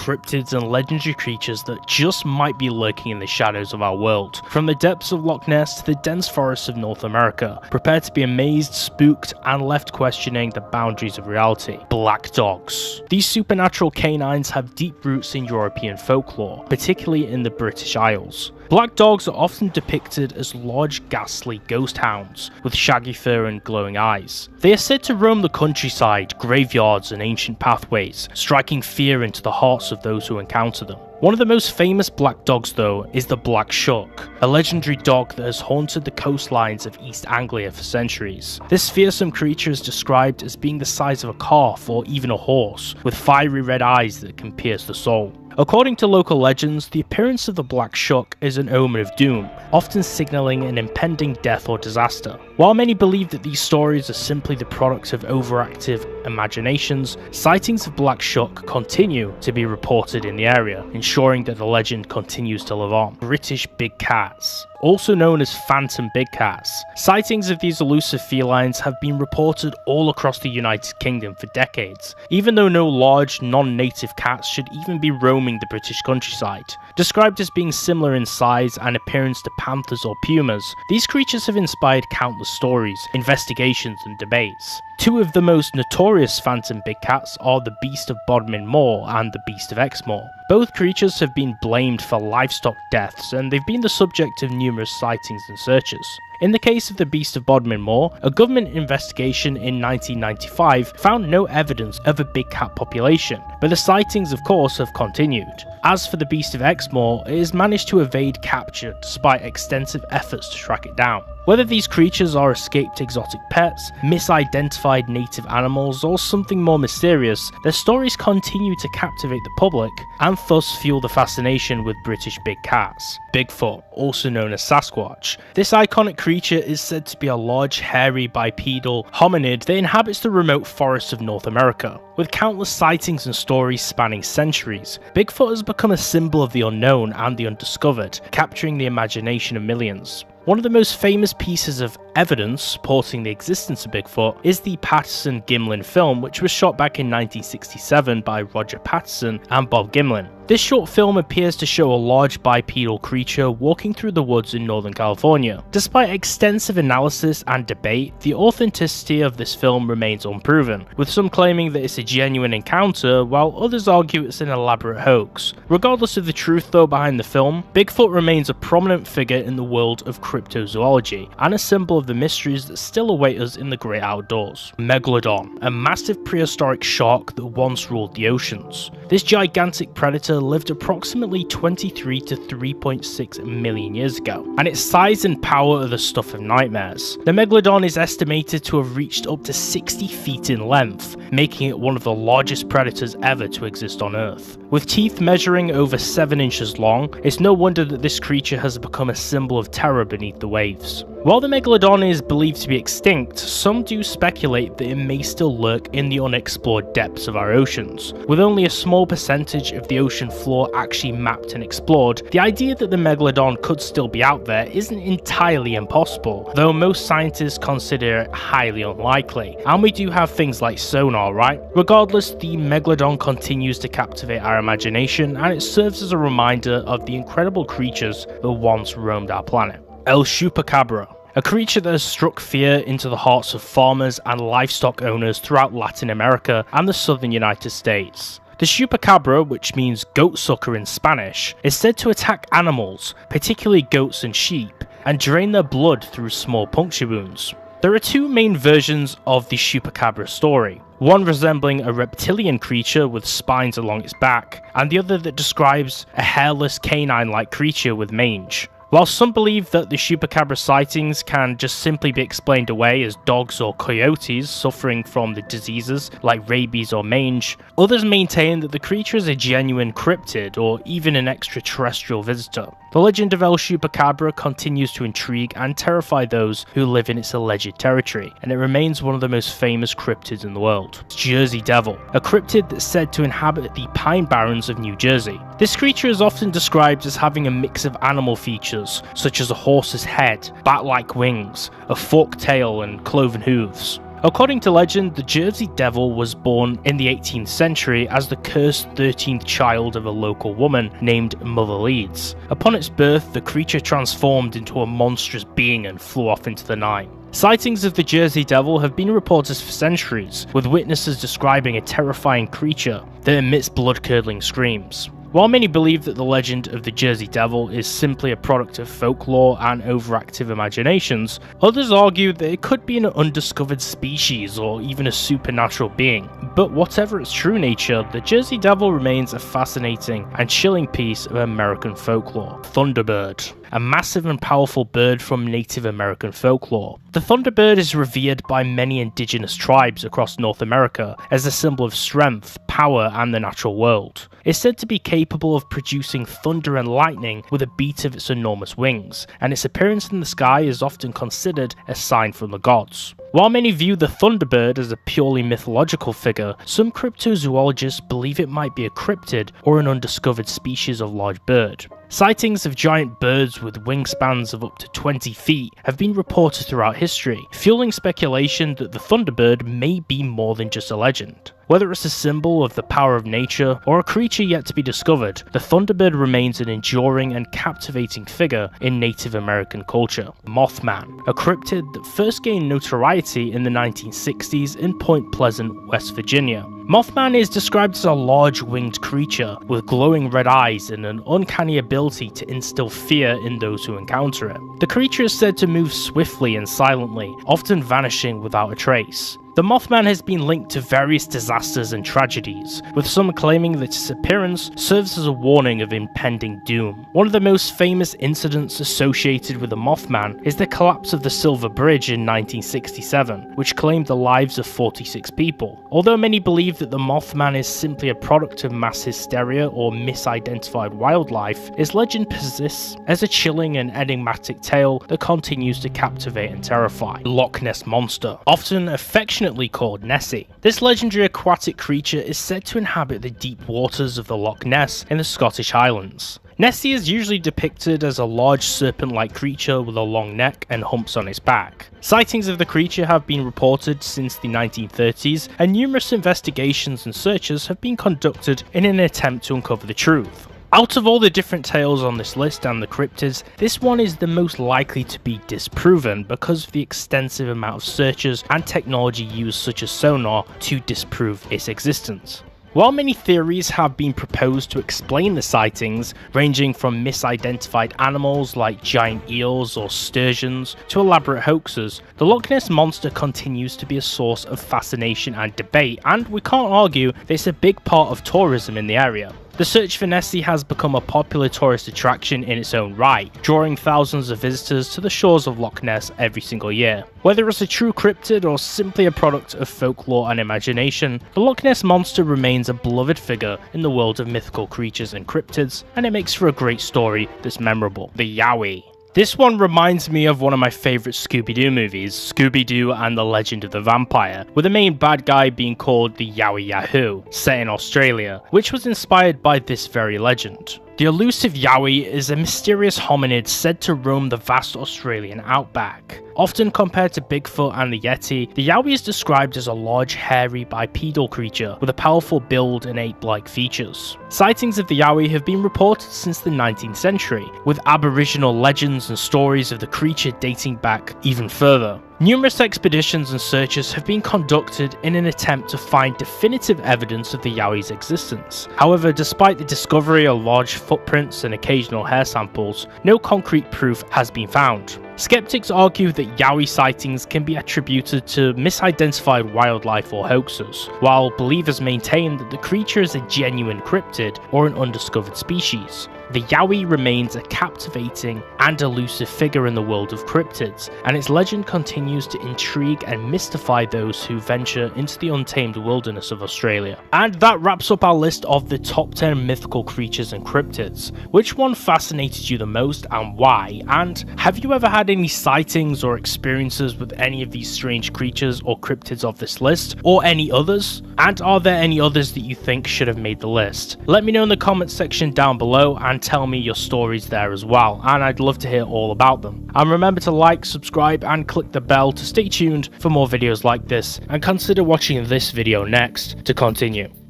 cryptids and legendary creatures that just might be lurking in the shadows of our world. From the depths of Loch Ness to the dense forests of North America, prepare to be amazed, spooked, and left questioning the boundaries of reality. Black dogs. These supernatural canines have deep roots in European folklore, particularly in the British Isles. Black dogs are often depicted as large, ghastly ghost hounds with shaggy fur and glowing eyes. They are said to roam the countryside, graveyards, and ancient pathways, striking fear into the hearts of those who encounter them. One of the most famous black dogs, though, is the Black Shuck, a legendary dog that has haunted the coastlines of East Anglia for centuries. This fearsome creature is described as being the size of a calf or even a horse, with fiery red eyes that can pierce the soul. According to local legends, the appearance of the Black Shuck is an omen of doom, often signalling an impending death or disaster. While many believe that these stories are simply the product of overactive imaginations, sightings of Black Shuck continue to be reported in the area, ensuring that the legend continues to live on. British big cats. Also known as phantom big cats. Sightings of these elusive felines have been reported all across the United Kingdom for decades, even though no large, non-native cats should even be roaming the British countryside. Described as being similar in size and appearance to panthers or pumas, these creatures have inspired countless stories, investigations, and debates. Two of the most notorious phantom big cats are the Beast of Bodmin Moor and the Beast of Exmoor. Both creatures have been blamed for livestock deaths, and they've been the subject of numerous sightings and searches. In the case of the Beast of Bodmin Moor, a government investigation in 1995 found no evidence of a big cat population, but the sightings of course have continued. As for the Beast of Exmoor, it has managed to evade capture despite extensive efforts to track it down. Whether these creatures are escaped exotic pets, misidentified native animals, or something more mysterious, their stories continue to captivate the public and thus fuel the fascination with British big cats. Bigfoot, also known as Sasquatch. This iconic creature is said to be a large, hairy, bipedal hominid that inhabits the remote forests of North America. With countless sightings and stories spanning centuries, Bigfoot has become a symbol of the unknown and the undiscovered, capturing the imagination of millions. One of the most famous pieces of evidence supporting the existence of Bigfoot is the Patterson-Gimlin film, which was shot back in 1967 by Roger Patterson and Bob Gimlin. This short film appears to show a large bipedal creature walking through the woods in Northern California. Despite extensive analysis and debate, the authenticity of this film remains unproven, with some claiming that it's a genuine encounter, while others argue it's an elaborate hoax. Regardless of the truth though behind the film, Bigfoot remains a prominent figure in the world of cryptozoology, and a symbol of the mysteries that still await us in the great outdoors. Megalodon, a massive prehistoric shark that once ruled the oceans. This gigantic predator lived approximately 23 to 3.6 million years ago, and its size and power are the stuff of nightmares. The Megalodon is estimated to have reached up to 60 feet in length, making it one of the largest predators ever to exist on Earth. With teeth measuring over 7 inches long, it's no wonder that this creature has become a symbol of terror beneath the waves. While the Megalodon is believed to be extinct, some do speculate that it may still lurk in the unexplored depths of our oceans. With only a small percentage of the ocean floor actually mapped and explored, the idea that the Megalodon could still be out there isn't entirely impossible, though most scientists consider it highly unlikely. And we do have things like sonar, right? Regardless, the Megalodon continues to captivate our imagination, and it serves as a reminder of the incredible creatures that once roamed our planet. El Chupacabra, a creature that has struck fear into the hearts of farmers and livestock owners throughout Latin America and the southern United States. The Chupacabra, which means goat sucker in Spanish, is said to attack animals, particularly goats and sheep, and drain their blood through small puncture wounds. There are two main versions of the Chupacabra story, one resembling a reptilian creature with spines along its back, and the other that describes a hairless canine-like creature with mange. While some believe that the Chupacabra sightings can just simply be explained away as dogs or coyotes suffering from the diseases like rabies or mange, others maintain that the creature is a genuine cryptid or even an extraterrestrial visitor. The legend of El Chupacabra continues to intrigue and terrify those who live in its alleged territory, and it remains one of the most famous cryptids in the world. Jersey Devil, a cryptid that's said to inhabit the Pine Barrens of New Jersey. This creature is often described as having a mix of animal features, such as a horse's head, bat-like wings, a forked tail, and cloven hooves. According to legend, the Jersey Devil was born in the 18th century as the cursed 13th child of a local woman named Mother Leeds. Upon its birth, the creature transformed into a monstrous being and flew off into the night. Sightings of the Jersey Devil have been reported for centuries, with witnesses describing a terrifying creature that emits blood-curdling screams. While many believe that the legend of the Jersey Devil is simply a product of folklore and overactive imaginations, others argue that it could be an undiscovered species or even a supernatural being. But whatever its true nature, the Jersey Devil remains a fascinating and chilling piece of American folklore. Thunderbird, a massive and powerful bird from Native American folklore. The thunderbird is revered by many indigenous tribes across North America as a symbol of strength, power, and the natural world. It's said to be capable of producing thunder and lightning with a beat of its enormous wings, and its appearance in the sky is often considered a sign from the gods. While many view the thunderbird as a purely mythological figure, some cryptozoologists believe it might be a cryptid or an undiscovered species of large bird. Sightings of giant birds with wingspans of up to 20 feet have been reported throughout history, fueling speculation that the thunderbird may be more than just a legend. Whether it's a symbol of the power of nature or a creature yet to be discovered, the thunderbird remains an enduring and captivating figure in Native American culture. Moth Man, a cryptid that first gained notoriety in the 1960s in Point Pleasant, West Virginia. Mothman is described as a large winged creature with glowing red eyes and an uncanny ability to instill fear in those who encounter it. The creature is said to move swiftly and silently, often vanishing without a trace. The Mothman has been linked to various disasters and tragedies, with some claiming that its appearance serves as a warning of impending doom. One of the most famous incidents associated with the Mothman is the collapse of the Silver Bridge in 1967, which claimed the lives of 46 people. Although many believe that the Mothman is simply a product of mass hysteria or misidentified wildlife, its legend persists as a chilling and enigmatic tale that continues to captivate and terrify. Loch Ness Monster, often affectionately called Nessie. This legendary aquatic creature is said to inhabit the deep waters of the Loch Ness in the Scottish Highlands. Nessie is usually depicted as a large serpent-like creature with a long neck and humps on its back. Sightings of the creature have been reported since the 1930s, and numerous investigations and searches have been conducted in an attempt to uncover the truth. Out of all the different tales on this list and the cryptids, this one is the most likely to be disproven because of the extensive amount of searches and technology used such as sonar to disprove its existence. While many theories have been proposed to explain the sightings, ranging from misidentified animals like giant eels or sturgeons to elaborate hoaxes, the Loch Ness Monster continues to be a source of fascination and debate, and we can't argue that it's a big part of tourism in the area. The search for Nessie has become a popular tourist attraction in its own right, drawing thousands of visitors to the shores of Loch Ness every single year. Whether it's a true cryptid or simply a product of folklore and imagination, the Loch Ness Monster remains a beloved figure in the world of mythical creatures and cryptids, and it makes for a great story that's memorable. The Yowie. This one reminds me of one of my favourite Scooby-Doo movies, Scooby-Doo and the Legend of the Vampire, with the main bad guy being called the Yowie Yahoo, set in Australia, which was inspired by this very legend. The elusive Yowie is a mysterious hominid said to roam the vast Australian outback. Often compared to Bigfoot and the Yeti, the Yowie is described as a large, hairy, bipedal creature with a powerful build and ape-like features. Sightings of the Yowie have been reported since the 19th century, with Aboriginal legends and stories of the creature dating back even further. Numerous expeditions and searches have been conducted in an attempt to find definitive evidence of the Yowie's existence. However, despite the discovery of large footprints and occasional hair samples, no concrete proof has been found. Skeptics argue that Yowie sightings can be attributed to misidentified wildlife or hoaxes, while believers maintain that the creature is a genuine cryptid or an undiscovered species. The Yowie remains a captivating and elusive figure in the world of cryptids, and its legend continues to intrigue and mystify those who venture into the untamed wilderness of Australia. And that wraps up our list of the top 10 mythical creatures and cryptids. Which one fascinated you the most and why? And have you ever had any sightings or experiences with any of these strange creatures or cryptids of this list, or any others? And are there any others that you think should have made the list? Let me know in the comments section down below, and and tell me your stories there as well, and I'd love to hear all about them. And remember to like, subscribe and click the bell to stay tuned for more videos like this, and consider watching this video next to continue.